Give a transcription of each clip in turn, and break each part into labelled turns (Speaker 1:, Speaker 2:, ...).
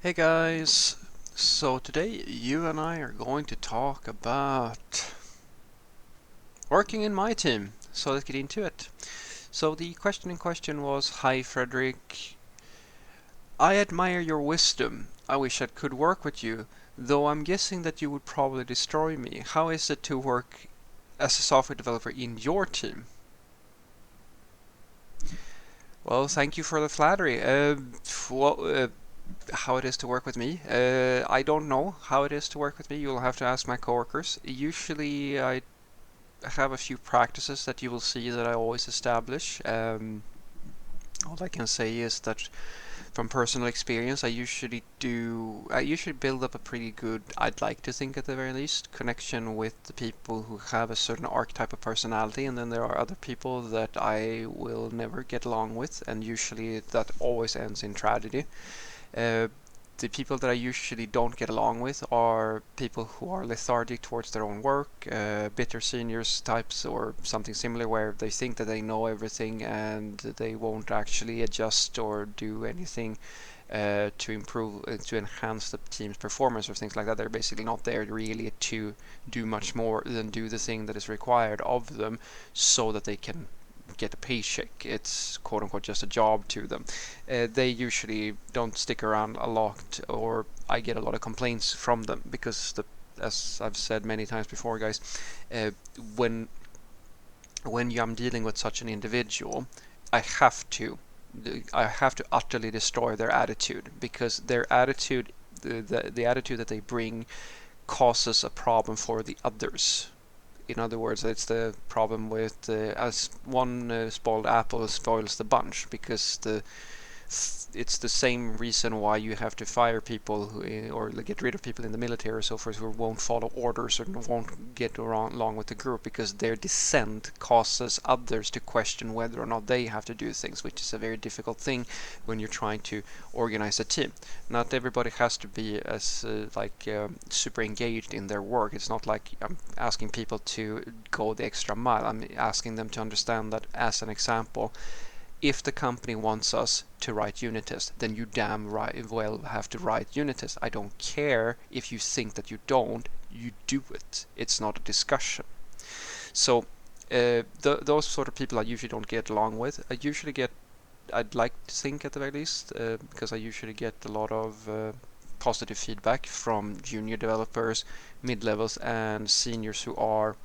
Speaker 1: Hey guys, so today you and I are going to talk about working in my team. So let's get into it. So the question in question was, Hi Frederick, I admire your wisdom. I wish I could work with you, though I'm guessing that you would probably destroy me. How is it to work as a software developer in your team? Well, thank you for the flattery. Well, how it is to work with me. I don't know how it is to work with me. You'll have to ask my coworkers. Usually, I have a few practices that you will see that I always establish. All I can say is that from personal experience, I usually build up a pretty good, I'd like to think at the very least, connection with the people who have a certain archetype of personality, and then there are other people that I will never get along with, and usually that always ends in tragedy. Uh, the people that I usually don't get along with are people who are lethargic towards their own work, bitter seniors types or something similar, where they think that they know everything and they won't actually adjust or do anything to improve, to enhance the team's performance or things like that. They're basically not there really to do much more than do the thing that is required of them so that they can get a paycheck. It's quote unquote just a job to them. They usually don't stick around a lot, or I get a lot of complaints from them because as I've said many times before, guys, uh, when I'm dealing with such an individual, I have to I have to utterly destroy their attitude, because their attitude, the attitude that they bring, causes a problem for the others. In other words, it's the problem with as one spoiled apple spoils the bunch, because it's the same reason why you have to fire people or get rid of people in the military or so forth who won't follow orders or won't get along with the group, because their dissent causes others to question whether or not they have to do things, which is a very difficult thing when you're trying to organize a team. Not everybody has to be as super engaged in their work. It's not like I'm asking people to go the extra mile. I'm asking them to understand that, as an example, if the company wants us to write unit tests, then you damn right well have to write unit tests. I don't care if you think that you don't, you do it. It's not a discussion. So those sort of people I usually don't get along with. I'd like to think at the very least, because I usually get a lot of positive feedback from junior developers, mid-levels, and seniors who are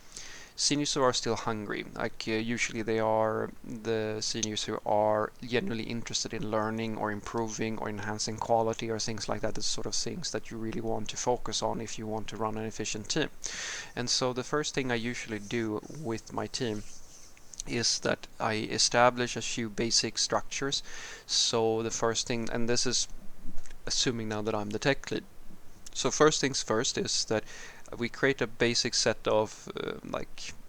Speaker 1: still hungry. Like usually they are the seniors who are genuinely interested in learning or improving or enhancing quality or things like that. The sort of things that you really want to focus on if you want to run an efficient team. And so the first thing I usually do with my team is that I establish a few basic structures. So the first thing, and this is assuming now that I'm the tech lead. So first things first is that we create a basic set of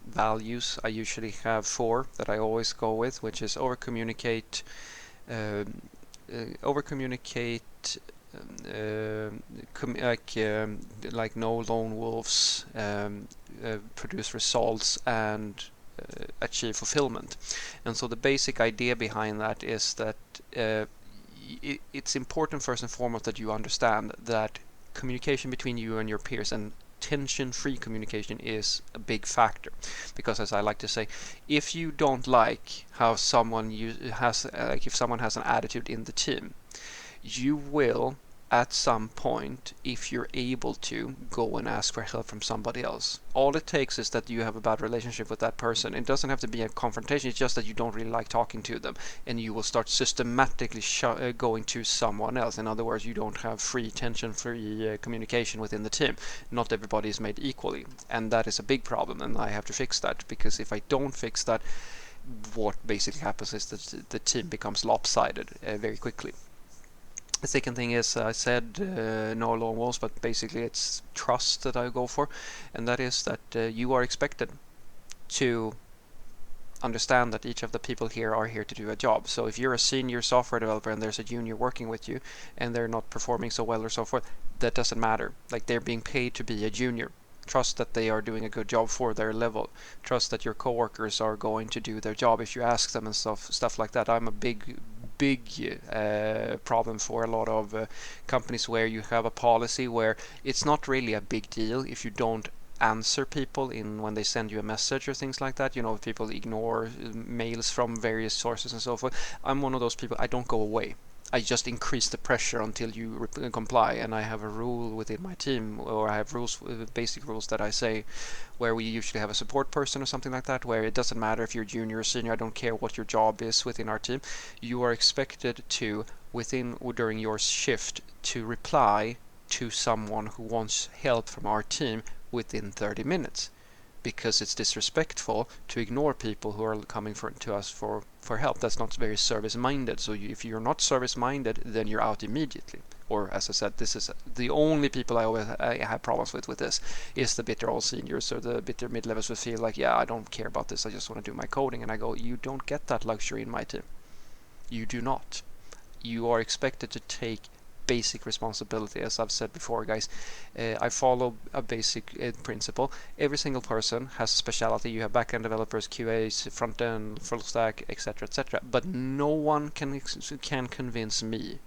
Speaker 1: values. I usually have four that I always go with, which is over communicate, um, over communicate, like no lone wolves, produce results, and achieve fulfillment. And so the basic idea behind that is that it's important first and foremost that you understand that communication between you and your peers, and tension-free communication, is a big factor. Because, as I like to say, if you don't like how someone if someone has an attitude in the team, you will at some point, if you're able to, go and ask for help from somebody else. All it takes is that you have a bad relationship with that person. It doesn't have to be a confrontation, it's just that you don't really like talking to them, and you will start systematically going to someone else. In other words, you don't have free, tension-free communication within the team. Not everybody is made equally, and that is a big problem, and I have to fix that, because if I don't fix that, what basically happens is that the team becomes lopsided very quickly. The second thing is, I said no lone wolves, but basically it's trust that I go for, and that is that you are expected to understand that each of the people here are here to do a job. So if you're a senior software developer and there's a junior working with you and they're not performing so well or so forth, that doesn't matter. Like, they're being paid to be a junior. Trust that they are doing a good job for their level. Trust that your coworkers are going to do their job if you ask them, and stuff like that. I'm a big big problem for a lot of companies where you have a policy where it's not really a big deal if you don't answer people in when they send you a message or things like that. People ignore mails from various sources and so forth. I'm one of those people. I don't go away. I just increase the pressure until you comply, and I have a rule within my team, or I have rules, basic rules that I say, where we usually have a support person or something like that, where it doesn't matter if you're junior or senior, I don't care what your job is within our team, you are expected to, within or during your shift, to reply to someone who wants help from our team within 30 minutes. Because it's disrespectful to ignore people who are coming to us for help. That's not very service-minded. So if you're not service-minded, then you're out immediately. Or as I said, this is the only people I have problems with this is the bitter old seniors or the bitter mid-levels who feel like, yeah, I don't care about this, I just want to do my coding. And I go, you don't get that luxury in my team. You do not. You are expected to take basic responsibility. As I've said before, guys, I follow a basic principle. Every single person has a specialty. You have backend developers, QAs, front end, full stack, etc., etc. But no one can convince me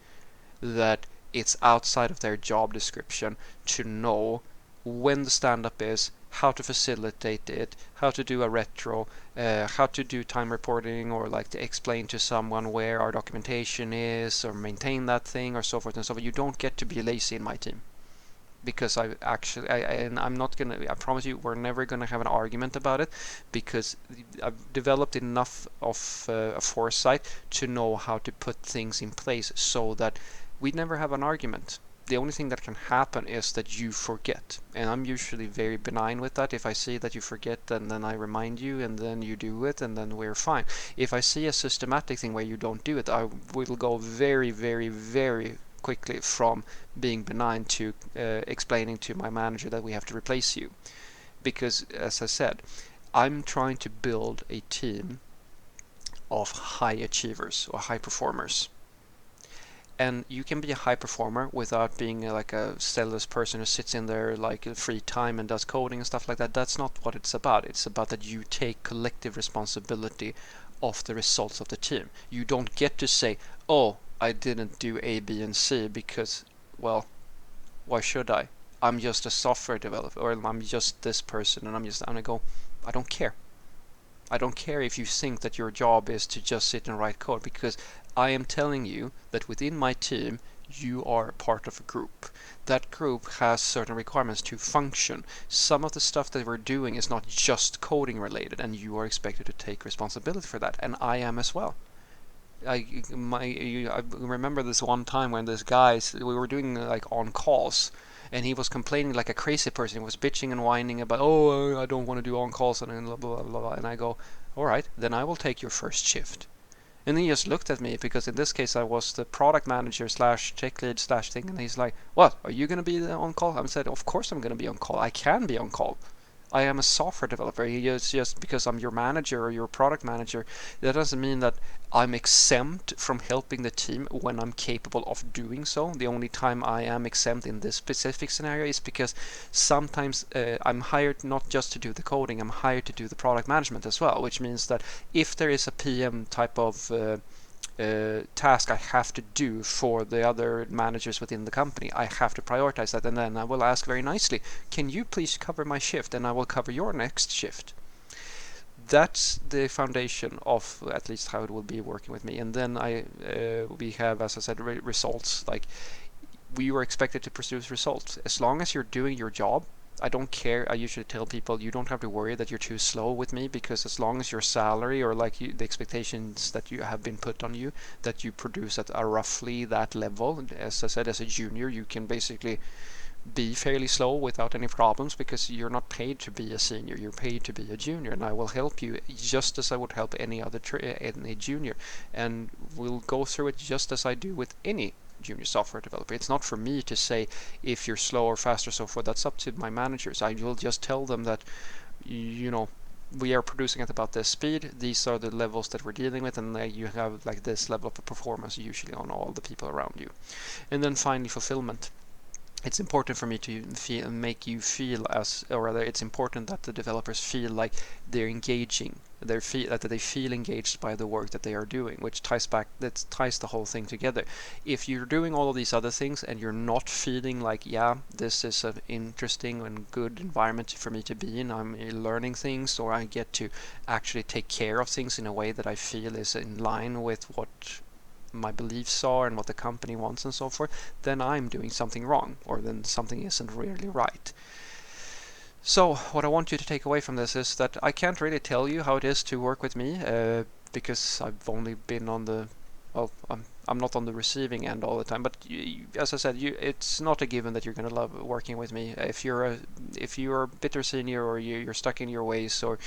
Speaker 1: that it's outside of their job description to know when the stand-up is, how to facilitate it, how to do a retro, how to do time reporting, or like to explain to someone where our documentation is, or maintain that thing, or so forth and so forth. You don't get to be lazy in my team. Because I'm not gonna, I promise you, we're never gonna have an argument about it, because I've developed enough of a foresight to know how to put things in place so that we never have an argument. The only thing that can happen is that you forget, and I'm usually very benign with that. If I see that you forget, then I remind you, and then you do it, and then we're fine. If I see a systematic thing where you don't do it, I will go very, very, very quickly from being benign to explaining to my manager that we have to replace you. Because, as I said, I'm trying to build a team of high achievers or high performers. And you can be a high performer without being like a zealous person who sits in there like free time and does coding and stuff like that. That's not what it's about. It's about that you take collective responsibility of the results of the team. You don't get to say, oh, I didn't do A, B, and C because, well, why should I? I'm just a software developer, or I'm just this person, and I'm gonna go, I don't care. I don't care if you think that your job is to just sit and write code, because I am telling you that within my team, you are part of a group. That group has certain requirements to function. Some of the stuff that we're doing is not just coding related, and you are expected to take responsibility for that, and I am as well. I remember this one time when this guy, we were doing like on calls, and he was complaining like a crazy person. He was bitching and whining about, oh, I don't want to do on calls and blah blah blah blah. And I go, all right, then I will take your first shift. And he just looked at me, because in this case I was the product manager slash tech lead slash thing, and he's like, what, are you going to be on call? I said, of course I'm going to be on call. I can be on call. I am a software developer. It's just because I'm your manager or your product manager, that doesn't mean that I'm exempt from helping the team when I'm capable of doing so. The only time I am exempt in this specific scenario is because sometimes I'm hired not just to do the coding, I'm hired to do the product management as well, which means that if there is a PM type of task I have to do for the other managers within the company, I have to prioritize that, and then I will ask very nicely, can you please cover my shift, and I will cover your next shift. That's the foundation of at least how it will be working with me. And then we have, as I said, results. Like, we were expected to produce results. As long as you're doing your job, I don't care. I usually tell people, you don't have to worry that you're too slow with me, because as long as your salary or like the expectations that you have been put on you, that you produce at a roughly that level. As I said, as a junior, you can basically be fairly slow without any problems, because you're not paid to be a senior, you're paid to be a junior, and I will help you just as I would help any other any junior, and we'll go through it just as I do with any junior software developer. It's not for me to say if you're slow or fast or so forth. That's up to my managers. I will just tell them that, you know, we are producing at about this speed, these are the levels that we're dealing with, and you have like this level of performance usually on all the people around you. And then finally, fulfillment. It's important for me to make you feel as, or rather it's important that the developers feel like they're engaging that they feel engaged by the work that they are doing, which ties the whole thing together. If you're doing all of these other things and you're not feeling like, yeah, this is an interesting and good environment for me to be in, I'm learning things, or I get to actually take care of things in a way that I feel is in line with what my beliefs are and what the company wants and so forth, then I'm doing something wrong, or then something isn't really right. So what I want you to take away from this is that I can't really tell you how it is to work with me, because I've only been on the, well, I'm not on the receiving end all the time. But as I said, it's not a given that you're going to love working with me. If you're a bitter senior, or you're stuck in your ways, or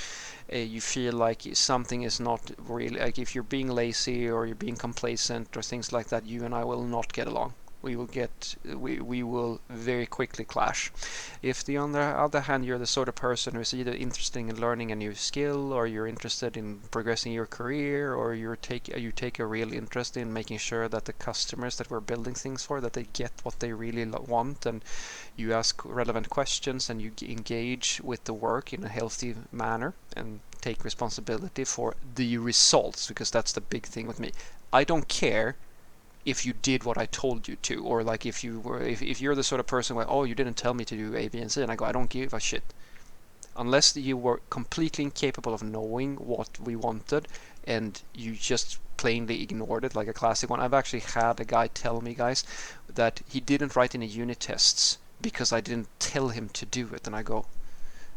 Speaker 1: you feel like something is not really, like if you're being lazy or you're being complacent or things like that, you and I will not get along. We will very quickly clash. If on the other hand you're the sort of person who's either interested in learning a new skill, or you're interested in progressing your career, or you take a real interest in making sure that the customers that we're building things for, that they get what they really want, and you ask relevant questions and you engage with the work in a healthy manner and take responsibility for the results, because that's the big thing with me. I don't care if you did what I told you to, or like if you're the sort of person where, oh, you didn't tell me to do A, B, and C, and I go, I don't give a shit. Unless you were completely incapable of knowing what we wanted and you just plainly ignored it, like a classic one. I've actually had a guy tell me, guys, that he didn't write any unit tests because I didn't tell him to do it, and I go,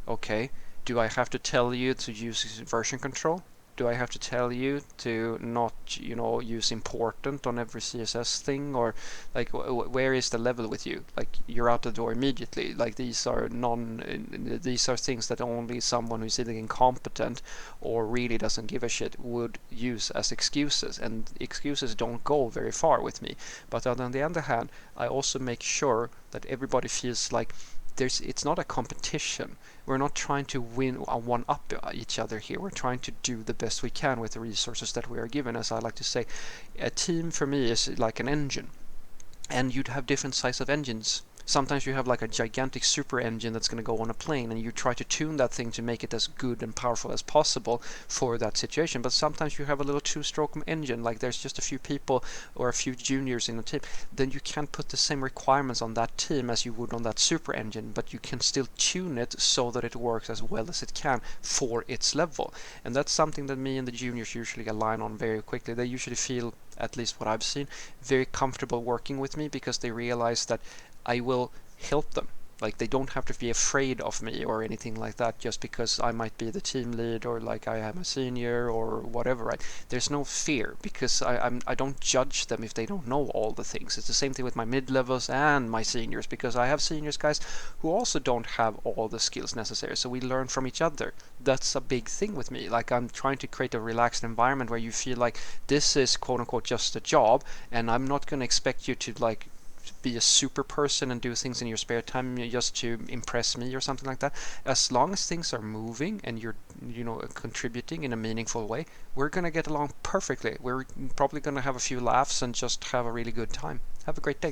Speaker 1: okay, do I have to tell you to use version control? Do I have to tell you to not, use important on every CSS thing? Or like, where is the level with you? Like, you're out the door immediately. Like, these are things that only someone who's either incompetent or really doesn't give a shit would use as excuses, and excuses don't go very far with me. But on the other hand, I also make sure that everybody feels like it's not a competition. We're not trying to win or one up each other here. We're trying to do the best we can with the resources that we are given. As I like to say, a team for me is like an engine, and you'd have different size of engines. Sometimes you have like a gigantic super engine that's going to go on a plane, and you try to tune that thing to make it as good and powerful as possible for that situation. But sometimes you have a little two-stroke engine, like there's just a few people or a few juniors in the team. Then you can't put the same requirements on that team as you would on that super engine, but you can still tune it so that it works as well as it can for its level. And that's something that me and the juniors usually align on very quickly. They usually feel, at least what I've seen, very comfortable working with me because they realize that I will help them. Like, they don't have to be afraid of me or anything like that just because I might be the team lead or like I am a senior or whatever, right? There's no fear because I don't judge them if they don't know all the things. It's the same thing with my mid-levels and my seniors, because I have seniors, guys, who also don't have all the skills necessary, so we learn from each other. That's a big thing with me. Like, I'm trying to create a relaxed environment where you feel like this is quote-unquote just a job, and I'm not going to expect you to like be a super person and do things in your spare time just to impress me or something like that. As long as things are moving and you're contributing in a meaningful way, we're gonna get along perfectly. We're probably gonna have a few laughs and just have a really good time. Have a great day.